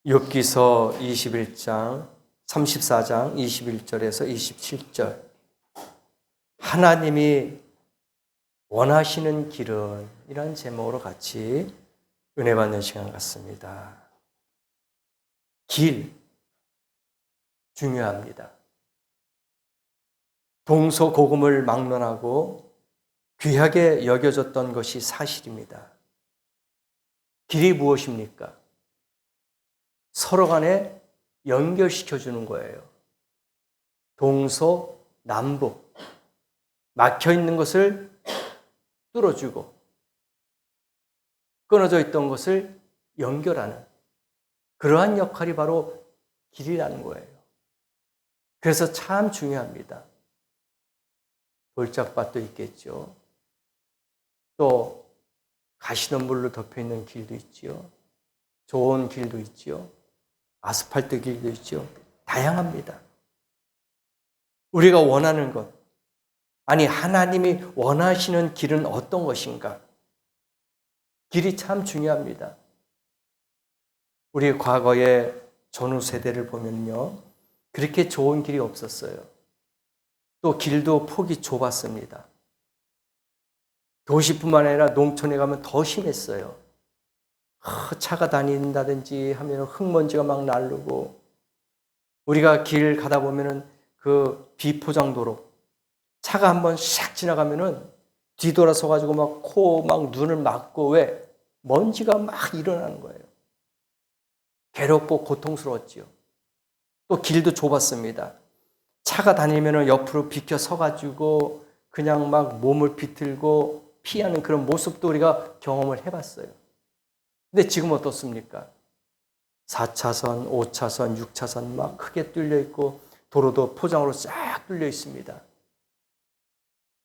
욥기서 21장 34장 21절에서 27절. 하나님이 원하시는 길은 이런 제목으로 같이 은혜 받는 시간 같습니다. 길 중요합니다. 동서고금을 막론하고 귀하게 여겨졌던 것이 사실입니다. 길이 무엇입니까? 서로 간에 연결시켜주는 거예요. 동서남북 막혀있는 것을 뚫어주고 끊어져 있던 것을 연결하는 그러한 역할이 바로 길이라는 거예요. 그래서 참 중요합니다. 돌짝밭도 있겠죠. 또 가시덤불로 덮여있는 길도 있죠. 좋은 길도 있죠. 아스팔트 길도 있죠. 다양합니다. 우리가 원하는 것, 아니 하나님이 원하시는 길은 어떤 것인가? 길이 참 중요합니다. 우리 과거의 전후 세대를 보면요, 그렇게 좋은 길이 없었어요. 또 길도 폭이 좁았습니다. 도시뿐만 아니라 농촌에 가면 더 심했어요. 차가 다닌다든지 하면 흙먼지가 막 날르고, 우리가 길 가다 보면은 그 비포장도로 차가 한번 샥 지나가면은 뒤돌아서 가지고 막 코 막 눈을 막고, 왜? 먼지가 막 일어나는 거예요. 괴롭고 고통스러웠지요. 또 길도 좁았습니다. 차가 다니면은 옆으로 비켜 서가지고 그냥 막 몸을 비틀고 피하는 그런 모습도 우리가 경험을 해봤어요. 근데 지금 어떻습니까? 4차선, 5차선, 6차선 막 크게 뚫려 있고 도로도 포장으로 싹 뚫려 있습니다.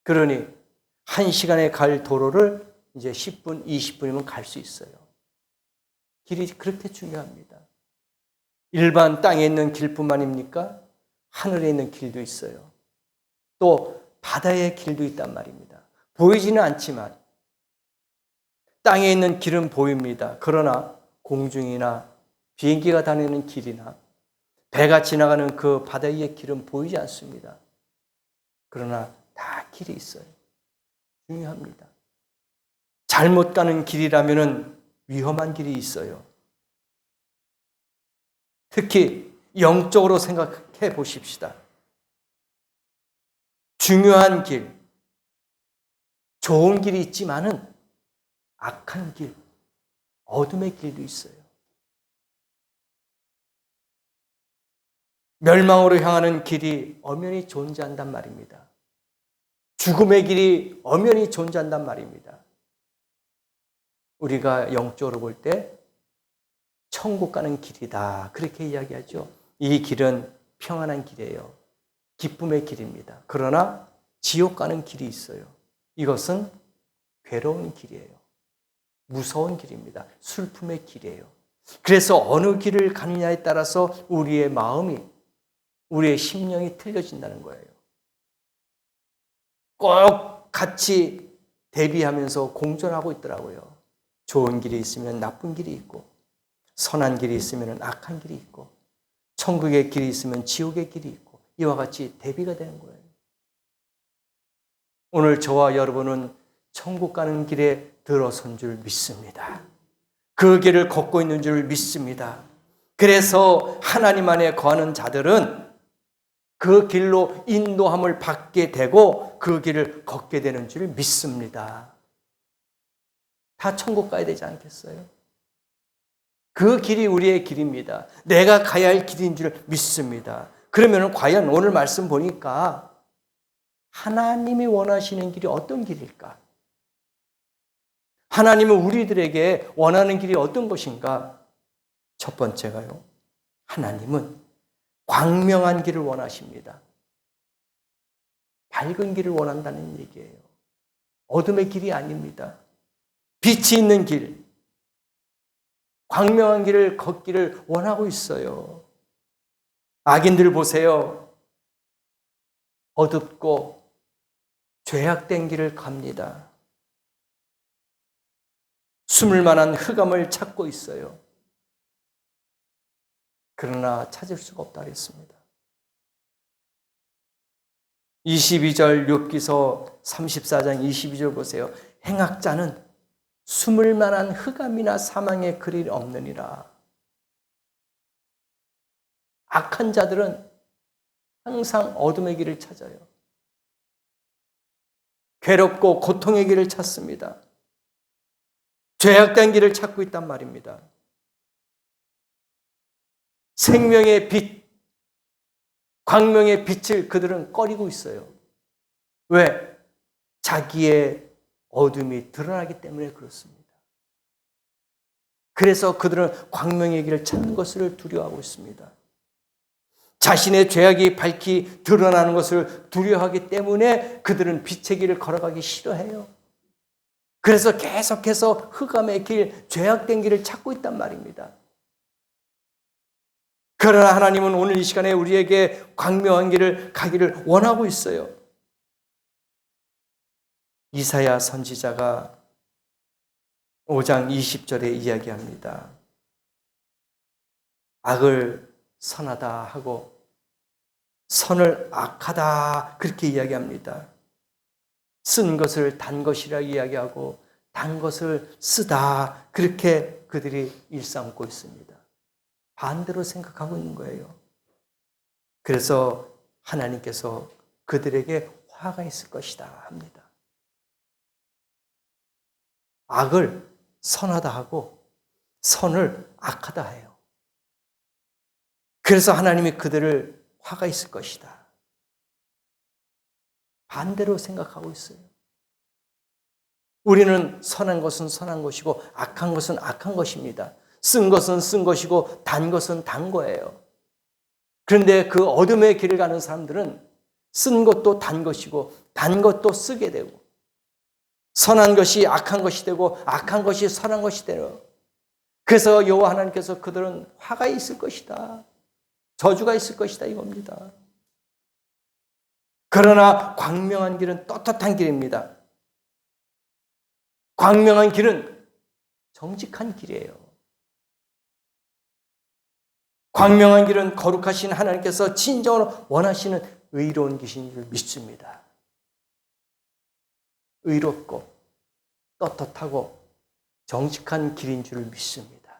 그러니 1시간에 갈 도로를 이제 10분, 20분이면 갈 수 있어요. 길이 그렇게 중요합니다. 일반 땅에 있는 길뿐만입니까? 하늘에 있는 길도 있어요. 또 바다의 길도 있단 말입니다. 보이지는 않지만 땅에 있는 길은 보입니다. 그러나 공중이나 비행기가 다니는 길이나 배가 지나가는 그 바다 위의 길은 보이지 않습니다. 그러나 다 길이 있어요. 중요합니다. 잘못 가는 길이라면 위험한 길이 있어요. 특히 영적으로 생각해 보십시다. 중요한 길, 좋은 길이 있지만은 악한 길, 어둠의 길도 있어요. 멸망으로 향하는 길이 엄연히 존재한단 말입니다. 죽음의 길이 엄연히 존재한단 말입니다. 우리가 영적으로 볼 때 천국 가는 길이다, 그렇게 이야기하죠. 이 길은 평안한 길이에요. 기쁨의 길입니다. 그러나 지옥 가는 길이 있어요. 이것은 괴로운 길이에요. 무서운 길입니다. 슬픔의 길이에요. 그래서 어느 길을 가느냐에 따라서 우리의 마음이, 우리의 심령이 틀려진다는 거예요. 꼭 같이 대비하면서 공존하고 있더라고요. 좋은 길이 있으면 나쁜 길이 있고, 선한 길이 있으면 악한 길이 있고, 천국의 길이 있으면 지옥의 길이 있고, 이와 같이 대비가 되는 거예요. 오늘 저와 여러분은 천국 가는 길에 들어선 줄 믿습니다. 그 길을 걷고 있는 줄 믿습니다. 그래서 하나님 안에 거하는 자들은 그 길로 인도함을 받게 되고 그 길을 걷게 되는 줄 믿습니다. 다 천국 가야 되지 않겠어요? 그 길이 우리의 길입니다. 내가 가야 할 길인 줄 믿습니다. 그러면 과연 오늘 말씀 보니까 하나님이 원하시는 길이 어떤 길일까? 하나님은 우리들에게 원하는 길이 어떤 것인가? 첫 번째가요, 하나님은 광명한 길을 원하십니다. 밝은 길을 원한다는 얘기예요. 어둠의 길이 아닙니다. 빛이 있는 길, 광명한 길을 걷기를 원하고 있어요. 악인들 보세요. 어둡고 죄악된 길을 갑니다. 숨을 만한 흑암을 찾고 있어요. 그러나 찾을 수가 없다 그랬습니다. 22절 욥기서 34장 22절 보세요. 행악자는 숨을 만한 흑암이나 사망의 그릴이 없느니라. 악한 자들은 항상 어둠의 길을 찾아요. 괴롭고 고통의 길을 찾습니다. 죄악된 길을 찾고 있단 말입니다. 생명의 빛, 광명의 빛을 그들은 꺼리고 있어요. 왜? 자기의 어둠이 드러나기 때문에 그렇습니다. 그래서 그들은 광명의 길을 찾는 것을 두려워하고 있습니다. 자신의 죄악이 밝히 드러나는 것을 두려워하기 때문에 그들은 빛의 길을 걸어가기 싫어해요. 그래서 계속해서 흑암의 길, 죄악된 길을 찾고 있단 말입니다. 그러나 하나님은 오늘 이 시간에 우리에게 광명한 길을 가기를 원하고 있어요. 이사야 선지자가 5장 20절에 이야기합니다. 악을 선하다 하고 선을 악하다 그렇게 이야기합니다. 쓴 것을 단 것이라 이야기하고 단 것을 쓰다 그렇게 그들이 일삼고 있습니다. 반대로 생각하고 있는 거예요. 그래서 하나님께서 그들에게 화가 있을 것이다 합니다. 악을 선하다 하고 선을 악하다 해요. 그래서 하나님이 그들을 화가 있을 것이다. 반대로 생각하고 있어요. 우리는 선한 것은 선한 것이고 악한 것은 악한 것입니다. 쓴 것은 쓴 것이고 단 것은 단 거예요. 그런데 그 어둠의 길을 가는 사람들은 쓴 것도 단 것이고 단 것도 쓰게 되고 선한 것이 악한 것이 되고 악한 것이 선한 것이 되요. 그래서 여호와 하나님께서 그들은 화가 있을 것이다. 저주가 있을 것이다 이겁니다. 그러나 광명한 길은 떳떳한 길입니다. 광명한 길은 정직한 길이에요. 광명한 길은 거룩하신 하나님께서 진정으로 원하시는 의로운 길인 줄 믿습니다. 의롭고 떳떳하고 정직한 길인 줄 믿습니다.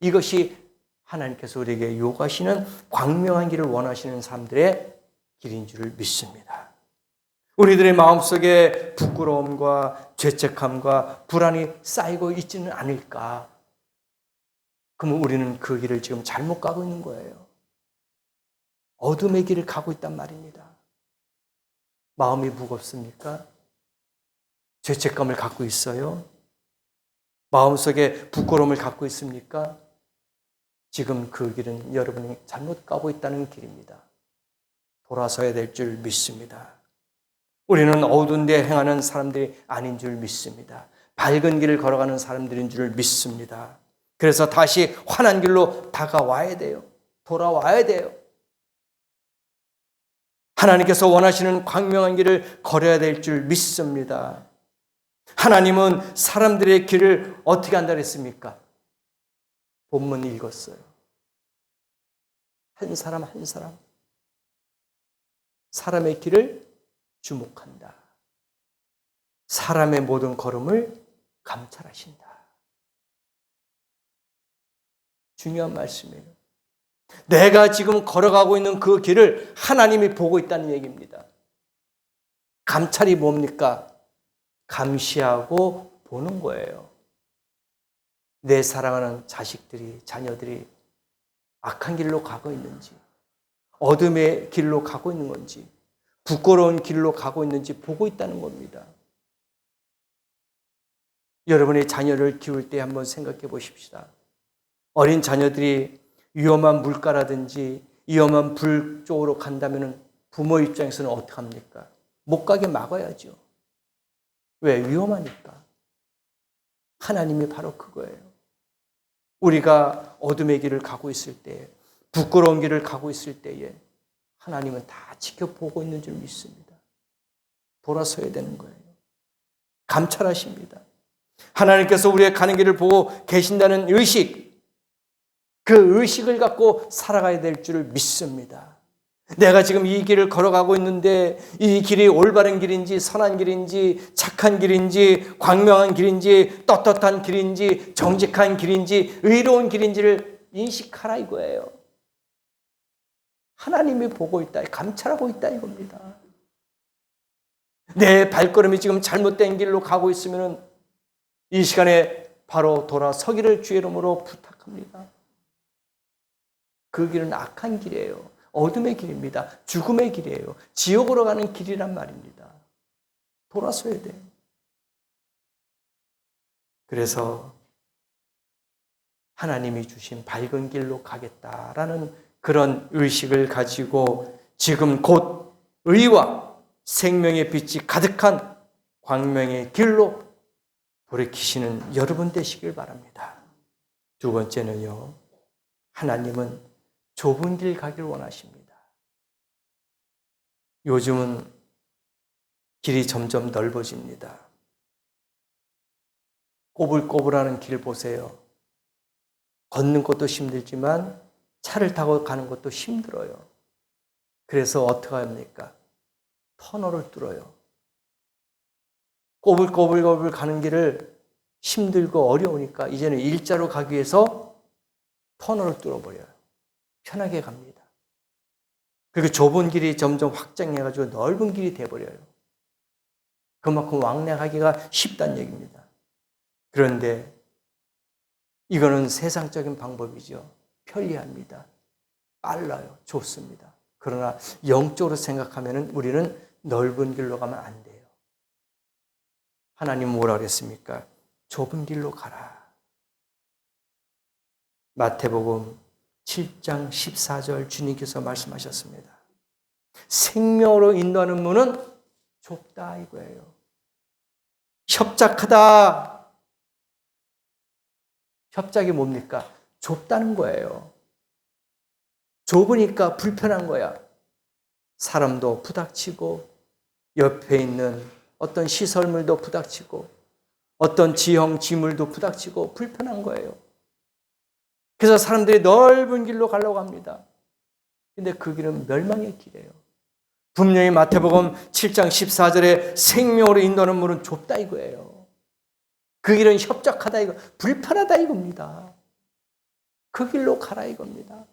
이것이 하나님께서 우리에게 요구하시는 광명한 길을 원하시는 사람들의 길인 줄 믿습니다. 우리들의 마음속에 부끄러움과 죄책감과 불안이 쌓이고 있지는 않을까? 그러면 우리는 그 길을 지금 잘못 가고 있는 거예요. 어둠의 길을 가고 있단 말입니다. 마음이 무겁습니까? 죄책감을 갖고 있어요? 마음속에 부끄러움을 갖고 있습니까? 지금 그 길은 여러분이 잘못 가고 있다는 길입니다. 돌아서야 될 줄 믿습니다. 우리는 어두운 데 행하는 사람들이 아닌 줄 믿습니다. 밝은 길을 걸어가는 사람들인 줄 믿습니다. 그래서 다시 환한 길로 다가와야 돼요. 돌아와야 돼요. 하나님께서 원하시는 광명한 길을 걸어야 될 줄 믿습니다. 하나님은 사람들의 길을 어떻게 한다 그랬습니까? 본문 읽었어요. 한 사람 한 사람 사람의 길을 주목한다. 사람의 모든 걸음을 감찰하신다. 중요한 말씀이에요. 내가 지금 걸어가고 있는 그 길을 하나님이 보고 있다는 얘기입니다. 감찰이 뭡니까? 감시하고 보는 거예요. 내 사랑하는 자식들이, 자녀들이 악한 길로 가고 있는지, 어둠의 길로 가고 있는 건지, 부끄러운 길로 가고 있는지 보고 있다는 겁니다. 여러분의 자녀를 키울 때 한번 생각해 보십시다. 어린 자녀들이 위험한 물가라든지 위험한 불 쪽으로 간다면 부모 입장에서는 어떻게 합니까? 못 가게 막아야죠. 왜? 위험하니까. 하나님이 바로 그거예요. 우리가 어둠의 길을 가고 있을 때, 부끄러운 길을 가고 있을 때에 하나님은 다 지켜보고 있는 줄 믿습니다. 돌아서야 되는 거예요. 감찰하십니다. 하나님께서 우리의 가는 길을 보고 계신다는 의식, 그 의식을 갖고 살아가야 될 줄을 믿습니다. 내가 지금 이 길을 걸어가고 있는데 이 길이 올바른 길인지 선한 길인지 착한 길인지 광명한 길인지 떳떳한 길인지 정직한 길인지 의로운 길인지를 인식하라 이거예요. 하나님이 보고 있다, 감찰하고 있다 이겁니다. 내 발걸음이 지금 잘못된 길로 가고 있으면 이 시간에 바로 돌아서기를 주의 이름으로 부탁합니다. 그 길은 악한 길이에요. 어둠의 길입니다. 죽음의 길이에요. 지옥으로 가는 길이란 말입니다. 돌아서야 돼요. 그래서 하나님이 주신 밝은 길로 가겠다라는 그런 의식을 가지고 지금 곧 의와 생명의 빛이 가득한 광명의 길로 돌이키시는 여러분 되시길 바랍니다. 두 번째는요, 하나님은 좁은 길 가길 원하십니다. 요즘은 길이 점점 넓어집니다. 꼬불꼬불하는 길 보세요. 걷는 것도 힘들지만 차를 타고 가는 것도 힘들어요. 그래서 어떻게 합니까? 터널을 뚫어요. 꼬불꼬불 가는 길을 힘들고 어려우니까 이제는 일자로 가기 위해서 터널을 뚫어버려요. 편하게 갑니다. 그리고 좁은 길이 점점 확장해가지고 넓은 길이 돼버려요. 그만큼 왕래하기가 쉽다는 얘기입니다. 그런데 이거는 세상적인 방법이죠. 편리합니다. 빨라요. 좋습니다. 그러나 영적으로 생각하면 우리는 넓은 길로 가면 안 돼요. 하나님은 뭐라 그랬습니까? 좁은 길로 가라. 마태복음 7장 14절 주님께서 말씀하셨습니다. 생명으로 인도하는 문은 좁다 이거예요. 협착하다. 협착이 뭡니까? 좁다는 거예요. 좁으니까 불편한 거야. 사람도 부닥치고 옆에 있는 어떤 시설물도 부닥치고 어떤 지형 지물도 부닥치고 불편한 거예요. 그래서 사람들이 넓은 길로 가려고 합니다. 근데 그 길은 멸망의 길이에요. 분명히 마태복음 7장 14절에 생명으로 인도하는 문은 좁다 이거예요. 그 길은 협착하다 이거, 불편하다 이겁니다. 그 길로 가라 이겁니다.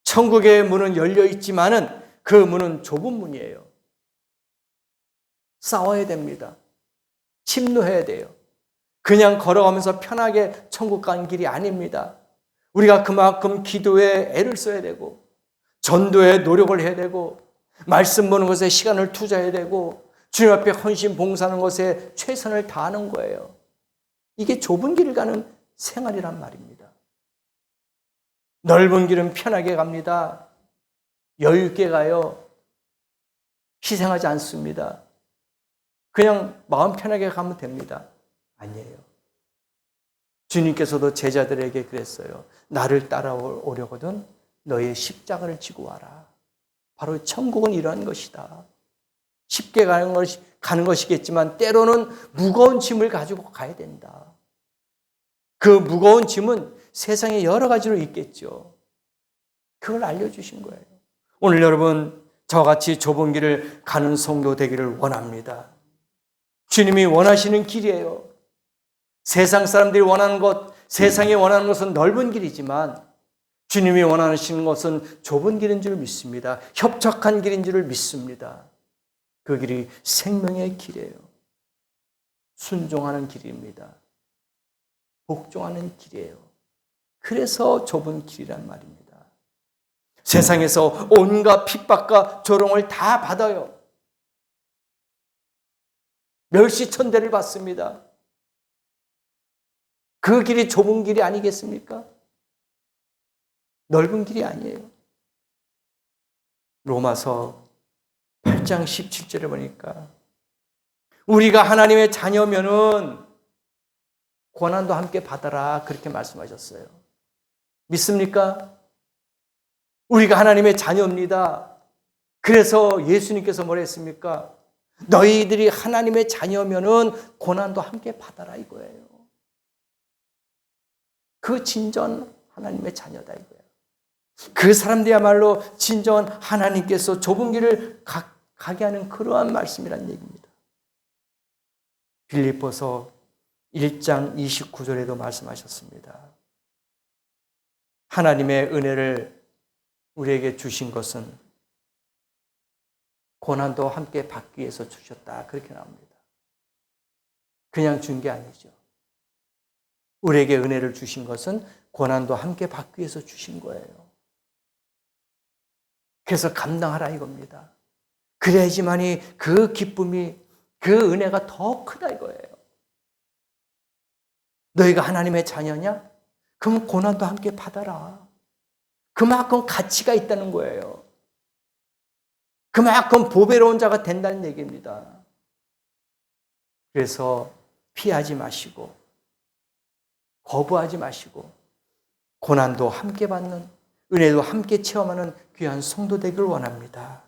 천국의 문은 열려 있지만은 그 문은 좁은 문이에요. 싸워야 됩니다. 침노해야 돼요. 그냥 걸어가면서 편하게 천국 가는 길이 아닙니다. 우리가 그만큼 기도에 애를 써야 되고 전도에 노력을 해야 되고 말씀 보는 것에 시간을 투자해야 되고 주님 앞에 헌신 봉사하는 것에 최선을 다하는 거예요. 이게 좁은 길을 가는 생활이란 말입니다. 넓은 길은 편하게 갑니다. 여유 있게 가요. 희생하지 않습니다. 그냥 마음 편하게 가면 됩니다. 아니에요. 주님께서도 제자들에게 그랬어요. 나를 따라오려거든 너의 십자가를 지고 와라. 바로 천국은 이러한 것이다. 쉽게 가는 것이겠지만 때로는 무거운 짐을 가지고 가야 된다. 그 무거운 짐은 세상에 여러 가지로 있겠죠. 그걸 알려주신 거예요. 오늘 여러분 저와 같이 좁은 길을 가는 성도 되기를 원합니다. 주님이 원하시는 길이에요. 세상 사람들이 원하는 것, 세상이 원하는 것은 넓은 길이지만 주님이 원하시는 것은 좁은 길인 줄 믿습니다. 협착한 길인 줄 믿습니다. 그 길이 생명의 길이에요. 순종하는 길입니다. 복종하는 길이에요. 그래서 좁은 길이란 말입니다. 세상에서 온갖 핍박과 조롱을 다 받아요. 멸시천대를 받습니다. 그 길이 좁은 길이 아니겠습니까? 넓은 길이 아니에요. 로마서 8장 17절에 보니까 우리가 하나님의 자녀면은 고난도 함께 받아라 그렇게 말씀하셨어요. 믿습니까? 우리가 하나님의 자녀입니다. 그래서 예수님께서 뭐라 했습니까? 너희들이 하나님의 자녀면은 고난도 함께 받아라 이거예요. 그 진정한 하나님의 자녀다 이거예요. 그 사람들이야말로 진정한 하나님께서 좁은 길을 가게 하는 그러한 말씀이란 얘기입니다. 빌립보서 1장 29절에도 말씀하셨습니다. 하나님의 은혜를 우리에게 주신 것은 고난도 함께 받기 위해서 주셨다. 그렇게 나옵니다. 그냥 준 게 아니죠. 우리에게 은혜를 주신 것은 고난도 함께 받기 위해서 주신 거예요. 그래서 감당하라 이겁니다. 그래야지만이 그 기쁨이, 그 은혜가 더 크다 이거예요. 너희가 하나님의 자녀냐? 그럼 고난도 함께 받아라. 그만큼 가치가 있다는 거예요. 그만큼 보배로운 자가 된다는 얘기입니다. 그래서 피하지 마시고 거부하지 마시고 고난도 함께 받는, 은혜도 함께 체험하는 귀한 성도 되기를 원합니다.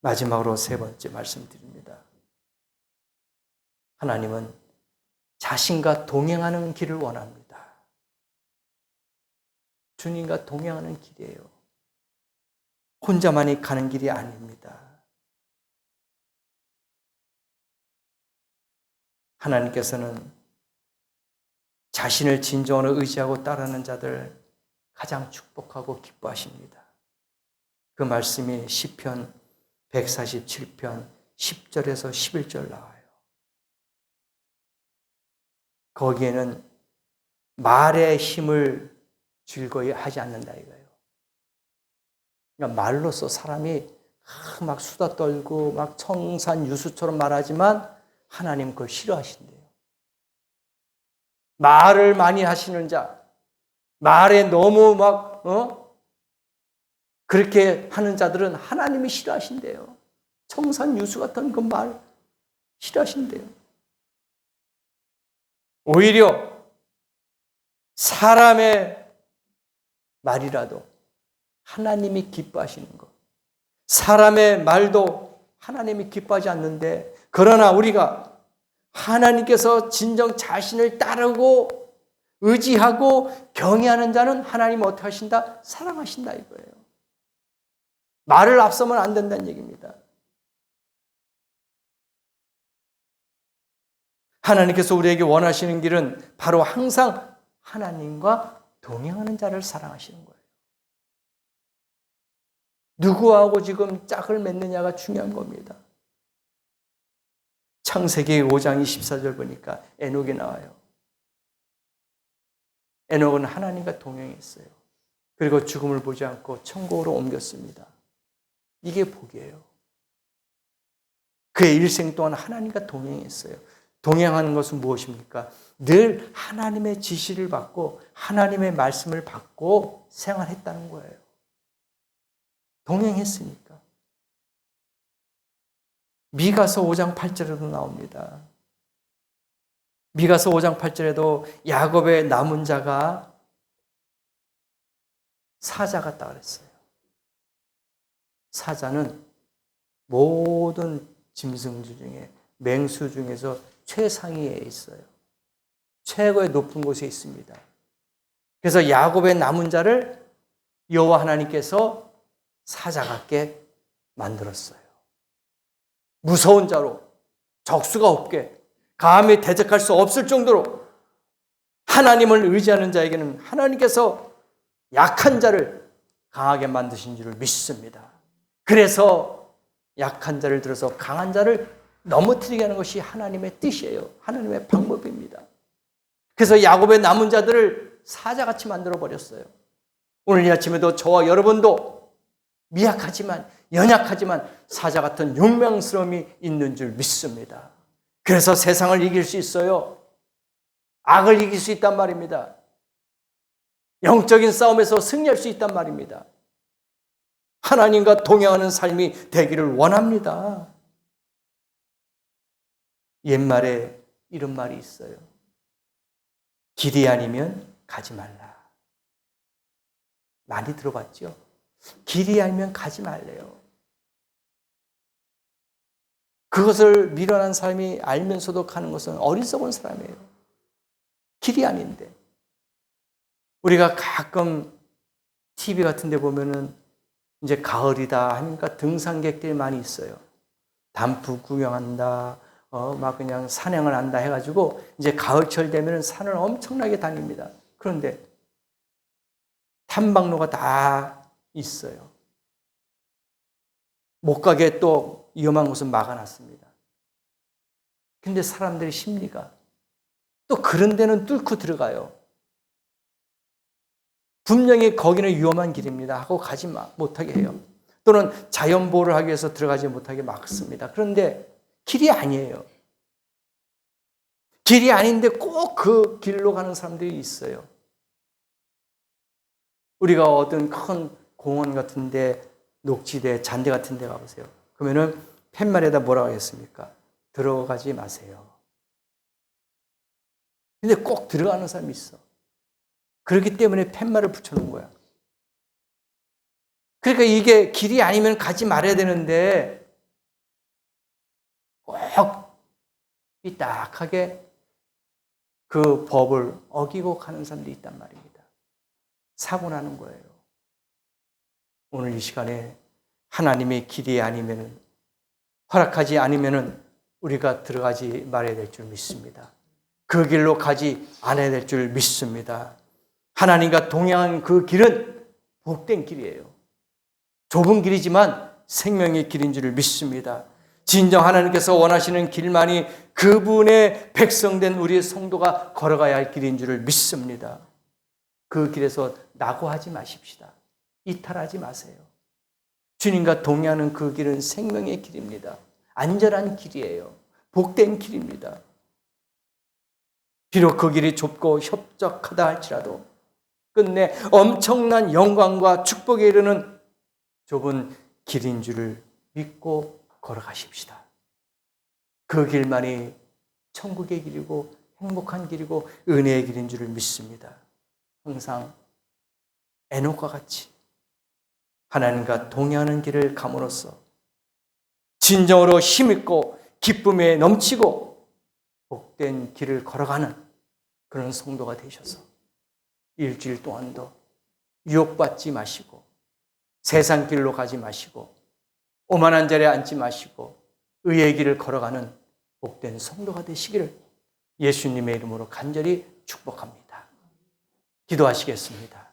마지막으로 세 번째 말씀드립니다. 하나님은 자신과 동행하는 길을 원합니다. 주님과 동행하는 길이에요. 혼자만이 가는 길이 아닙니다. 하나님께서는 자신을 진정으로 의지하고 따르는 자들 가장 축복하고 기뻐하십니다. 그 말씀이 시편 147편 10절에서 11절 나와요. 거기에는 말의 힘을 즐거이 하지 않는다 이거예요. 그러니까 말로써 사람이 막 수다 떨고 막 청산유수처럼 말하지만 하나님 그걸 싫어하신대요. 말을 많이 하시는 자, 말에 너무 막 그렇게 하는 자들은 하나님이 싫어하신대요. 청산유수 같은 그 말 싫어하신대요. 오히려 사람의 말이라도 하나님이 기뻐하시는 것. 사람의 말도 하나님이 기뻐하지 않는데, 그러나 우리가 하나님께서 진정 자신을 따르고 의지하고 경외하는 자는 하나님 어떻게 하신다? 사랑하신다 이거예요. 말을 앞서면 안 된다는 얘기입니다. 하나님께서 우리에게 원하시는 길은 바로 항상 하나님과 동행하는 자를 사랑하시는 거예요. 누구하고 지금 짝을 맺느냐가 중요한 겁니다. 창세기 5장 24절 보니까 에녹이 나와요. 에녹은 하나님과 동행했어요. 그리고 죽음을 보지 않고 천국으로 옮겼습니다. 이게 복이에요. 그의 일생 동안 하나님과 동행했어요. 동행하는 것은 무엇입니까? 늘 하나님의 지시를 받고 하나님의 말씀을 받고 생활했다는 거예요. 동행했으니까. 미가서 5장 8절에도 나옵니다. 미가서 5장 8절에도 야곱의 남은 자가 사자 같다 그랬어요. 사자는 모든 짐승들 중에, 맹수 중에서 최상위에 있어요. 최고의 높은 곳에 있습니다. 그래서 야곱의 남은 자를 여호와 하나님께서 사자 같게 만들었어요. 무서운 자로, 적수가 없게, 감히 대적할 수 없을 정도로 하나님을 의지하는 자에게는 하나님께서 약한 자를 강하게 만드신 줄을 믿습니다. 그래서 약한 자를 들어서 강한 자를 넘어뜨리게 하는 것이 하나님의 뜻이에요. 하나님의 방법입니다. 그래서 야곱의 남은 자들을 사자같이 만들어버렸어요. 오늘 이 아침에도 저와 여러분도 미약하지만, 연약하지만 사자 같은 용맹스러움이 있는 줄 믿습니다. 그래서 세상을 이길 수 있어요. 악을 이길 수 있단 말입니다. 영적인 싸움에서 승리할 수 있단 말입니다. 하나님과 동행하는 삶이 되기를 원합니다. 옛말에 이런 말이 있어요. 길이 아니면 가지 말라. 많이 들어봤죠? 길이 아니면 가지 말래요. 그것을 미련한 사람이 알면서도 가는 것은 어리석은 사람이에요. 길이 아닌데. 우리가 가끔 TV 같은 데 보면은 이제 가을이다 하니까 등산객들이 많이 있어요. 단풍 구경한다, 막 그냥 산행을 한다 해가지고 이제 가을철 되면은 산을 엄청나게 다닙니다. 그런데 탐방로가 다 있어요. 못 가게 또 위험한 곳은 막아놨습니다. 근데 사람들의 심리가 또 그런 데는 뚫고 들어가요. 분명히 거기는 위험한 길입니다 하고 가지 못하게 해요. 또는 자연보호를 하기 위해서 들어가지 못하게 막습니다. 그런데 길이 아니에요. 길이 아닌데 꼭 그 길로 가는 사람들이 있어요. 우리가 어떤 큰 공원 같은데, 녹지대, 잔디 같은 데 가보세요. 그러면은 팻말에다 뭐라고 하겠습니까? 들어가지 마세요. 근데 꼭 들어가는 사람이 있어. 그렇기 때문에 팻말을 붙여놓은 거야. 그러니까 이게 길이 아니면 가지 말아야 되는데 꼭 삐딱하게 그 법을 어기고 가는 사람들이 있단 말입니다. 사고 나는 거예요. 오늘 이 시간에 하나님의 길이 아니면은, 허락하지 않으면은 우리가 들어가지 말아야 될 줄 믿습니다. 그 길로 가지 않아야 될 줄 믿습니다. 하나님과 동행한 그 길은 복된 길이에요. 좁은 길이지만 생명의 길인 줄 믿습니다. 진정 하나님께서 원하시는 길만이 그분의 백성된 우리의 성도가 걸어가야 할 길인 줄 믿습니다. 그 길에서 낙오하지 마십시다. 이탈하지 마세요. 주님과 동행하는 그 길은 생명의 길입니다. 안전한 길이에요. 복된 길입니다. 비록 그 길이 좁고 협적하다 할지라도 끝내 엄청난 영광과 축복에 이르는 좁은 길인 줄을 믿고 걸어가십시다. 그 길만이 천국의 길이고 행복한 길이고 은혜의 길인 줄을 믿습니다. 항상 에녹과 같이 하나님과 동행하는 길을 감으로써 진정으로 힘있고 기쁨에 넘치고 복된 길을 걸어가는 그런 성도가 되셔서 일주일 동안도 유혹받지 마시고 세상 길로 가지 마시고 오만한 자리에 앉지 마시고 의의 길을 걸어가는 복된 성도가 되시기를 예수님의 이름으로 간절히 축복합니다. 기도하시겠습니다.